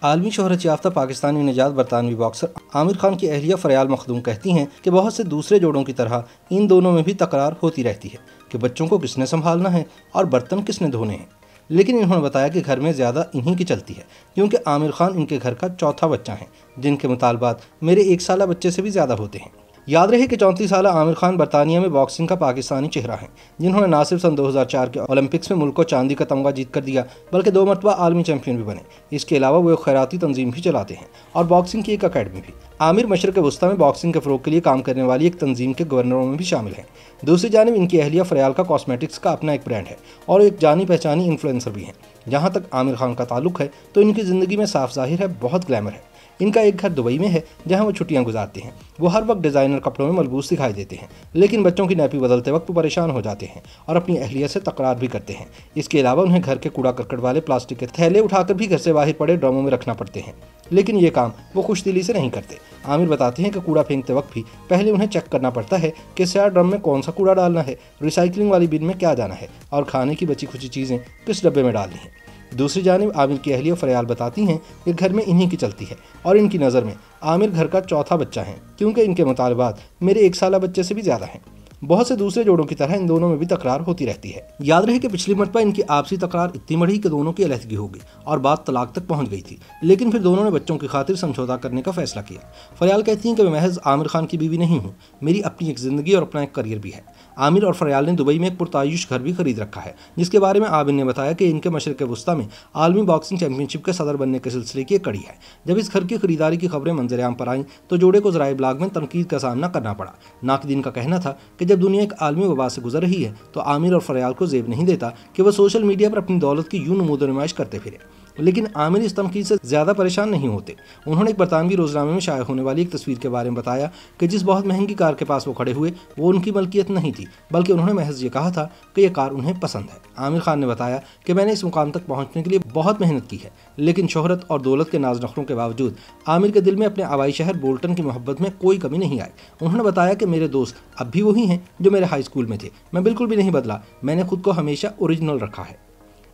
आलमी शोहरत याफ्ता पाकिस्तानी निजात बरतानवी बॉक्सर आमिर खान की अहलिया फरयाल मखदूम कहती हैं कि बहुत से दूसरे जोड़ों की तरह इन दोनों में भी तकरार होती रहती है कि बच्चों को किसने संभालना है और बर्तन किसने धोने हैं। लेकिन इन्होंने बताया कि घर में ज़्यादा इन्हीं की चलती है, क्योंकि आमिर खान इनके घर का चौथा बच्चा है, जिनके मुतालबात मेरे 1 साला बच्चे से भी ज़्यादा होते हैं। याद रहे कि 34 साला आमिर खान बरतानिया में बॉक्सिंग का पाकिस्तानी चेहरा है, जिन्होंने न सिर्फ सन 2004 के ओलंपिक्स में मुल्क को चांदी का तमगा जीत कर दिया, बल्कि 2 मरतबा आलमी चैंपियन भी बने। इसके अलावा वो एक खैराती तंजीम भी चलाते हैं और बॉक्सिंग की एक अकेडमी भी। आमिर मशरक़ वस्ता में बॉक्सिंग के फ़रोग़ के लिए काम करने वाली एक तंजीम के गवर्नरों में भी शामिल हैं। दूसरी जानिब इनकी अहलिया फरयाल का कॉस्मेटिक्स का अपना एक ब्रांड है और एक जानी पहचानी इन्फ्लुएंसर भी हैं। जहाँ तक आमिर खान का ताल्लुक है तो इनकी ज़िंदगी में साफ जाहिर है बहुत ग्लैमर है। इनका एक घर दुबई में है जहां वो छुट्टियां गुजारते हैं। वो हर वक्त डिज़ाइनर कपड़ों में मलबूस दिखाई देते हैं, लेकिन बच्चों की नैपी बदलते वक्त वो परेशान हो जाते हैं और अपनी अहलिया से तकरार भी करते हैं। इसके अलावा उन्हें घर के कूड़ा करकट वाले प्लास्टिक के थैले उठाकर भी घर से बाहर पड़े ड्रमों में रखना पड़ते हैं, लेकिन ये काम वो खुशदिली से नहीं करते। आमिर बताते हैं कि कूड़ा फेंकते वक्त भी पहले उन्हें चेक करना पड़ता है कि स्याह ड्रम में कौन सा कूड़ा डालना है, रिसाइकलिंग वाली बिन में क्या जाना है और खाने की बची खुची चीज़ें किस डब्बे में डालनी है। दूसरी जानिब आमिर की अहलिया फरयाल बताती हैं कि घर में इन्हीं की चलती है और इनकी नज़र में आमिर घर का चौथा बच्चा है, क्योंकि इनके मुतालबात मेरे 1 साला बच्चे से भी ज़्यादा हैं। बहुत से दूसरे जोड़ों की तरह इन दोनों में भी तकरार होती रहती है। याद रहे कि पिछली मरतबा इनकी आपसी तकरार इतनी बढ़ी कि दोनों की अलहदगी हो गई और बात तलाक तक पहुंच गई थी, लेकिन फिर दोनों ने बच्चों की खातिर समझौता करने का फैसला किया। फरयाल कहती हैं कि मैं महज आमिर खान की बीवी नहीं हूँ, मेरी अपनी एक ज़िंदगी और अपना एक करियर भी है। आमिर और फरयाल ने दुबई में एक पुरतायुश घर भी खरीद रखा है, जिसके बारे में आमिर ने बताया कि इनके मशरक़ वस्ता में आलमी बॉक्सिंग चैंपियनशिप के सदर बनने के सिलसिले की एक कड़ी है। जब इस घर की खरीदारी की खबरें मंजर-ए-आम पर आईं तो जोड़े को ज़राए इब्लाग में तनकीद का सामना करना पड़ा। नाक़दीन का कहना था कि जब दुनिया एक आलमी वबा से गुजर रही है तो आमिर और फरयाल को ज़ेब नहीं देता कि वह सोशल मीडिया पर अपनी दौलत की यूं नमूद नुमाइश करते फिरे। लेकिन आमिर इस तनकीद से ज़्यादा परेशान नहीं होते। उन्होंने एक बरतानवी रोज़नामे में शाया होने वाली एक तस्वीर के बारे में बताया कि जिस बहुत महंगी कार के पास वो खड़े हुए वो उनकी मलकियत नहीं थी, बल्कि उन्होंने महज ये कहा था कि यह कार उन्हें पसंद है। आमिर खान ने बताया कि मैंने इस मुकाम तक पहुँचने के लिए बहुत मेहनत की है, लेकिन शोहरत और दौलत के नाज नखरों के बावजूद आमिर के दिल में अपने आवाई शहर बोल्टन की मोहब्बत में कोई कमी नहीं आई। उन्होंने बताया कि मेरे दोस्त अब भी वही हैं जो मेरे हाई स्कूल में थे, मैं बिल्कुल भी नहीं बदला, मैंने खुद को हमेशा ओरिजिनल रखा है।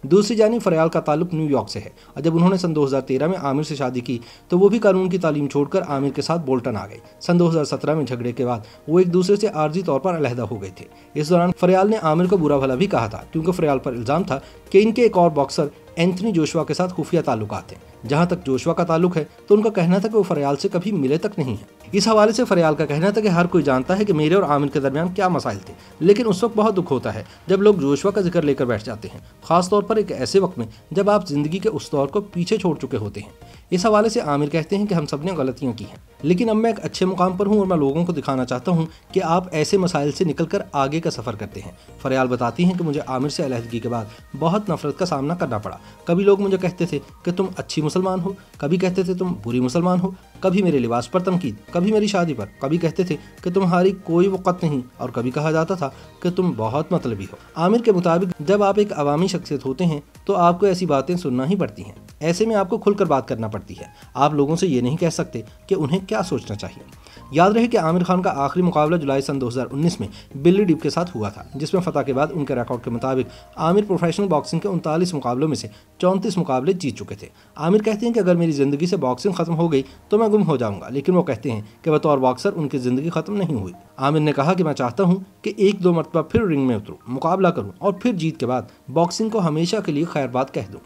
दूसरी जानिब फरयाल का ताल्लुक न्यूयॉर्क से है और जब उन्होंने सन 2013 में आमिर से शादी की तो वो भी कानून की तालीम छोड़कर आमिर के साथ बोल्टन आ गए। सन 2017 में झगड़े के बाद वो एक दूसरे से आर्जी तौर पर अलहदा हो गए थे। इस दौरान फरयाल ने आमिर को बुरा भला भी कहा था, क्योंकि फरयाल पर इल्ज़ाम था कि इनके एक और बॉक्सर एंथनी जोशुआ के साथ खुफिया ताल्लुकात हैं। जहां तक जोशुआ का ताल्लुक है तो उनका कहना था कि वो फरयाल से कभी मिले तक नहीं है। इस हवाले से फरयाल का कहना था कि हर कोई जानता है कि मेरे और आमिर के दरमियान क्या मसाइल थे, लेकिन उस वक्त बहुत दुख होता है जब लोग जोशुआ का जिक्र लेकर बैठ जाते हैं, खास तौर पर एक ऐसे वक्त में जब आप जिंदगी के उस दौर को पीछे छोड़ चुके होते हैं। इस हवाले से आमिर कहते हैं कि हम सब ने गलतियां की हैं, लेकिन अब मैं एक अच्छे मुकाम पर हूं और मैं लोगों को दिखाना चाहता हूं कि आप ऐसे मसाइल से निकलकर आगे का सफ़र करते हैं। फरयाल बताती हैं कि मुझे आमिर से अलहदगी के बाद बहुत नफरत का सामना करना पड़ा। कभी लोग मुझे कहते थे कि तुम अच्छी मुसलमान हो, कभी कहते थे तुम बुरी मुसलमान हो, कभी मेरे लिबास पर तनकीद, कभी मेरी शादी पर, कभी कहते थे कि तुम्हारी कोई वक़्त नहीं और कभी कहा जाता था कि तुम बहुत मतलबी हो। आमिर के मुताबिक जब आप एक अवामी शख्सियत होते हैं तो आपको ऐसी बातें सुनना ही पड़ती हैं। ऐसे में आपको खुलकर बात करना पड़ती है। आप लोगों से ये नहीं कह सकते कि उन्हें क्या सोचना चाहिए। याद रहे कि आमिर खान का आखिरी मुकाबला जुलाई सन 2019 में बिल्ली डिप के साथ हुआ था, जिसमें फतह के बाद उनके रिकॉर्ड के मुताबिक आमिर प्रोफेशनल बॉक्सिंग के 39 मुकाबलों में से 34 मुकाबले जीत चुके थे। आमिर कहते हैं कि अगर मेरी ज़िंदगी से बॉक्सिंग खत्म हो गई तो मैं गुम हो जाऊंगा, लेकिन वो कहते हैं कि बतौर बॉक्सर उनकी ज़िंदगी खत्म नहीं हुई। आमिर ने कहा कि मैं चाहता हूँ कि 1-2 मरतबा फिर रिंग में उतरूँ, मुकाबला करूँ और फिर जीत के बाद बॉक्सिंग को हमेशा के लिए खैर बात कह दूँ।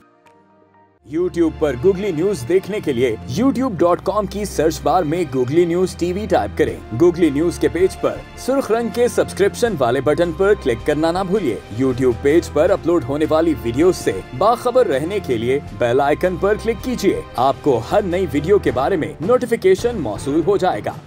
YouTube पर गूगली न्यूज देखने के लिए youtube.com की सर्च बार में गूगली न्यूज टीवी टाइप करें। गूगली न्यूज के पेज पर सुर्ख रंग के सब्सक्रिप्शन वाले बटन पर क्लिक करना ना भूलिए। YouTube पेज पर अपलोड होने वाली वीडियोस से बाखबर रहने के लिए बेल आइकन पर क्लिक कीजिए। आपको हर नई वीडियो के बारे में नोटिफिकेशन मौसूल हो जाएगा।